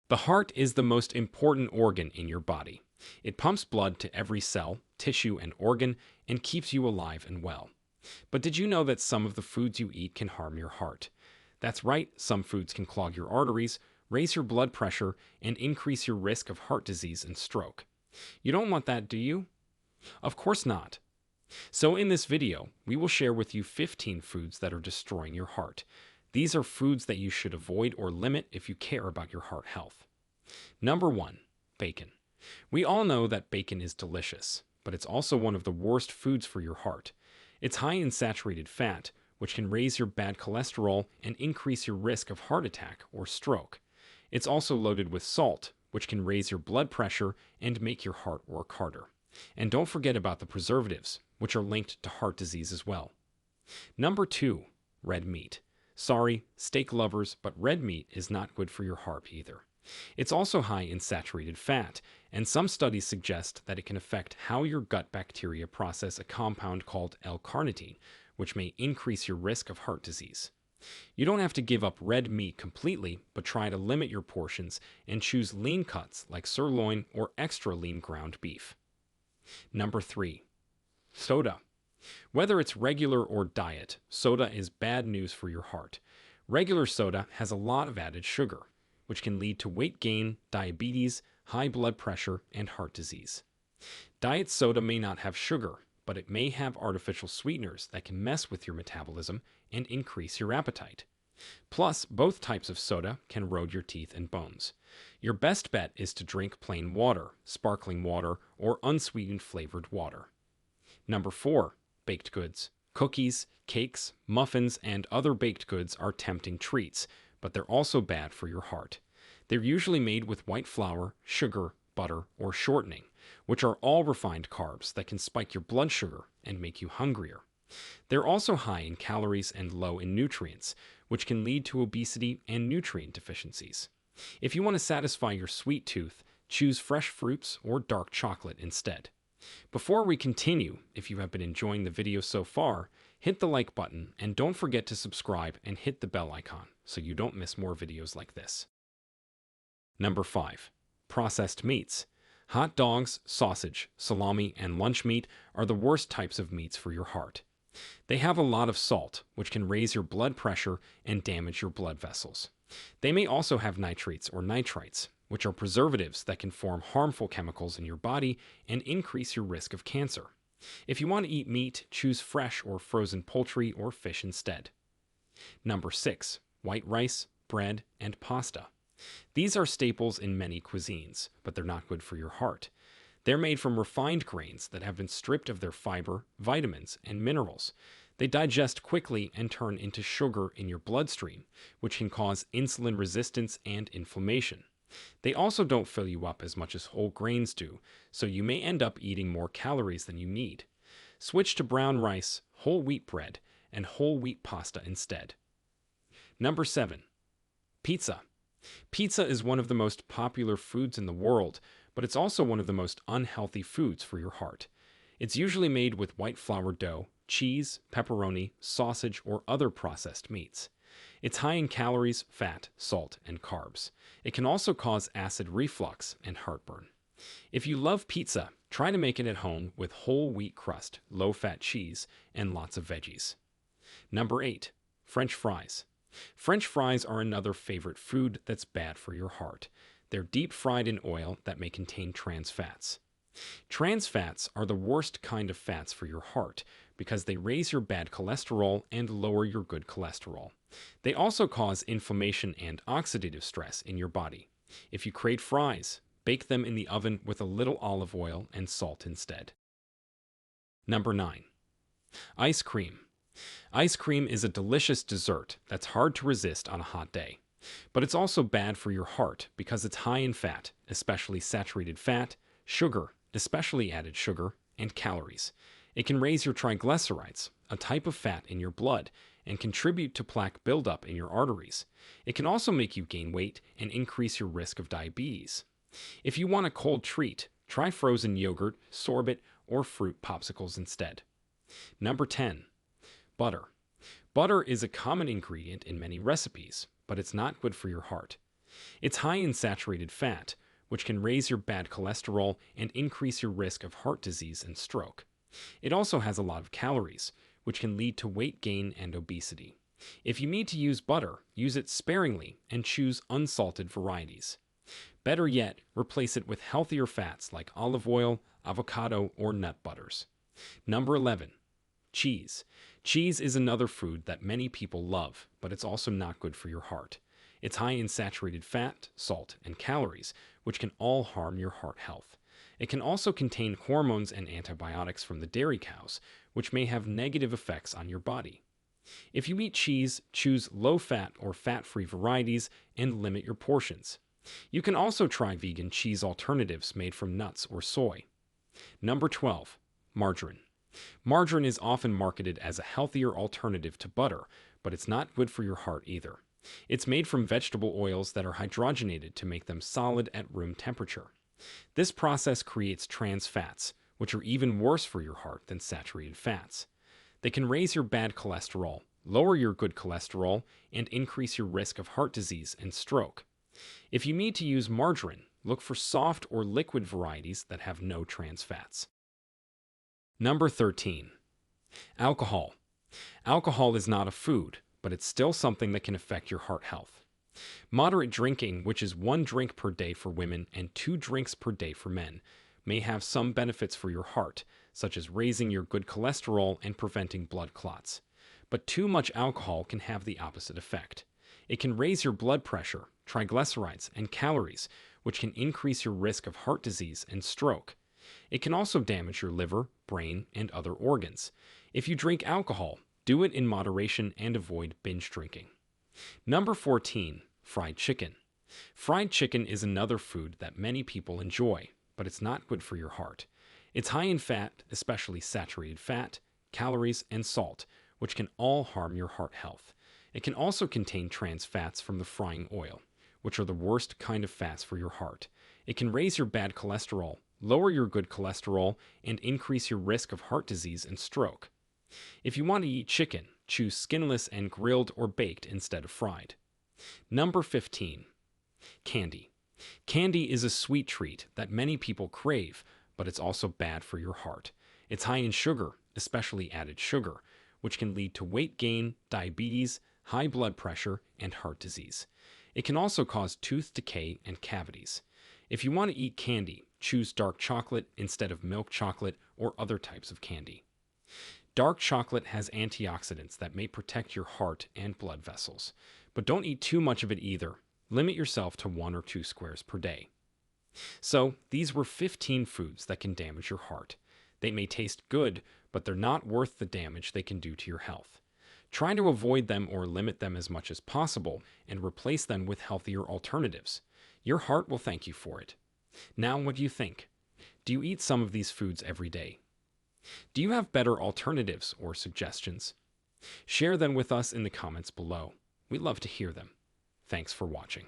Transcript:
The heart is the most important organ in your body. It pumps blood to every cell, tissue, and organ and keeps you alive and well. But did you know that some of the foods you eat can harm your heart? That's right, some foods can clog your arteries, raise your blood pressure, and increase your risk of heart disease and stroke. You don't want that, do you? Of course not. So in this video, we will share with you 15 foods that are destroying your heart. These are foods that you should avoid or limit if you care about your heart health. Number 1. Bacon. We all know that bacon is delicious, but it's also one of the worst foods for your heart. It's high in saturated fat, which can raise your bad cholesterol and increase your risk of heart attack or stroke. It's also loaded with salt, which can raise your blood pressure and make your heart work harder. And don't forget about the preservatives, which are linked to heart disease as well. Number 2. Red meat. Sorry, steak lovers, but red meat is not good for your heart either. It's also high in saturated fat, and some studies suggest that it can affect how your gut bacteria process a compound called L-carnitine, which may increase your risk of heart disease. You don't have to give up red meat completely, but try to limit your portions and choose lean cuts like sirloin or extra lean ground beef. Number 3. Soda. Whether it's regular or diet, soda is bad news for your heart. Regular soda has a lot of added sugar, which can lead to weight gain, diabetes, high blood pressure, and heart disease. Diet soda may not have sugar, but it may have artificial sweeteners that can mess with your metabolism and increase your appetite. Plus, both types of soda can erode your teeth and bones. Your best bet is to drink plain water, sparkling water, or unsweetened flavored water. Number 4. Baked goods. Cookies, cakes, muffins, and other baked goods are tempting treats, but they're also bad for your heart. They're usually made with white flour, sugar, butter, or shortening, which are all refined carbs that can spike your blood sugar and make you hungrier. They're also high in calories and low in nutrients, which can lead to obesity and nutrient deficiencies. If you want to satisfy your sweet tooth, choose fresh fruits or dark chocolate instead. Before we continue, if you have been enjoying the video so far, hit the like button and don't forget to subscribe and hit the bell icon so you don't miss more videos like this. Number 5. Processed meats. Hot dogs, sausage, salami, and lunch meat are the worst types of meats for your heart. They have a lot of salt, which can raise your blood pressure and damage your blood vessels. They may also have nitrates or nitrites, which are preservatives that can form harmful chemicals in your body and increase your risk of cancer. If you want to eat meat, choose fresh or frozen poultry or fish instead. Number 6. White rice, bread, and pasta. These are staples in many cuisines, but they're not good for your heart. They're made from refined grains that have been stripped of their fiber, vitamins, and minerals. They digest quickly and turn into sugar in your bloodstream, which can cause insulin resistance and inflammation. They also don't fill you up as much as whole grains do, so you may end up eating more calories than you need. Switch to brown rice, whole wheat bread, and whole wheat pasta instead. Number 7. Pizza. Pizza is one of the most popular foods in the world, but it's also one of the most unhealthy foods for your heart. It's usually made with white flour dough, cheese, pepperoni, sausage, or other processed meats. It's high in calories, fat, salt, and carbs. It can also cause acid reflux and heartburn. If you love pizza, try to make it at home with whole wheat crust, low-fat cheese, and lots of veggies. Number 8. French fries. French fries are another favorite food that's bad for your heart. They're deep fried in oil that may contain trans fats. Trans fats are the worst kind of fats for your heart because they raise your bad cholesterol and lower your good cholesterol. They also cause inflammation and oxidative stress in your body. If you crave fries, bake them in the oven with a little olive oil and salt instead. Number 9. Ice cream. Ice cream is a delicious dessert that's hard to resist on a hot day. But it's also bad for your heart because it's high in fat, especially saturated fat, sugar, especially added sugar, and calories. It can raise your triglycerides, a type of fat in your blood, and contribute to plaque buildup in your arteries. It can also make you gain weight and increase your risk of diabetes. If you want a cold treat, try frozen yogurt, sorbet, or fruit popsicles instead. Number 10. Butter. Butter is a common ingredient in many recipes, but it's not good for your heart. It's high in saturated fat, which can raise your bad cholesterol and increase your risk of heart disease and stroke. It also has a lot of calories, which can lead to weight gain and obesity. If you need to use butter, use it sparingly and choose unsalted varieties. Better yet, replace it with healthier fats like olive oil, avocado, or nut butters. Number 11. Cheese. Cheese is another food that many people love, but it's also not good for your heart. It's high in saturated fat, salt, and calories, which can all harm your heart health. It can also contain hormones and antibiotics from the dairy cows, which may have negative effects on your body. If you eat cheese, choose low-fat or fat-free varieties and limit your portions. You can also try vegan cheese alternatives made from nuts or soy. Number 12. Margarine. Margarine is often marketed as a healthier alternative to butter, but it's not good for your heart either. It's made from vegetable oils that are hydrogenated to make them solid at room temperature. This process creates trans fats, which are even worse for your heart than saturated fats. They can raise your bad cholesterol, lower your good cholesterol, and increase your risk of heart disease and stroke. If you need to use margarine, look for soft or liquid varieties that have no trans fats. Number 13. Alcohol. Alcohol is not a food, but it's still something that can affect your heart health. Moderate drinking, which is 1 drink per day for women and 2 drinks per day for men, may have some benefits for your heart, such as raising your good cholesterol and preventing blood clots. But too much alcohol can have the opposite effect. It can raise your blood pressure, triglycerides, and calories, which can increase your risk of heart disease and stroke. It can also damage your liver, brain, and other organs. If you drink alcohol, do it in moderation and avoid binge drinking. Number 14. Fried chicken. Fried chicken is another food that many people enjoy, but it's not good for your heart. It's high in fat, especially saturated fat, calories, and salt, which can all harm your heart health. It can also contain trans fats from the frying oil, which are the worst kind of fats for your heart. It can raise your bad cholesterol, lower your good cholesterol, and increase your risk of heart disease and stroke. If you want to eat chicken, choose skinless and grilled or baked instead of fried. Number 15. Candy. Candy is a sweet treat that many people crave, but it's also bad for your heart. It's high in sugar, especially added sugar, which can lead to weight gain, diabetes, high blood pressure, and heart disease. It can also cause tooth decay and cavities. If you want to eat candy, choose dark chocolate instead of milk chocolate or other types of candy. Dark chocolate has antioxidants that may protect your heart and blood vessels, but don't eat too much of it either. Limit yourself to 1 or 2 squares per day. So, these were 15 foods that can damage your heart. They may taste good, but they're not worth the damage they can do to your health. Try to avoid them or limit them as much as possible and replace them with healthier alternatives. Your heart will thank you for it. Now, what do you think? Do you eat some of these foods every day? Do you have better alternatives or suggestions? Share them with us in the comments below. We'd love to hear them. Thanks for watching.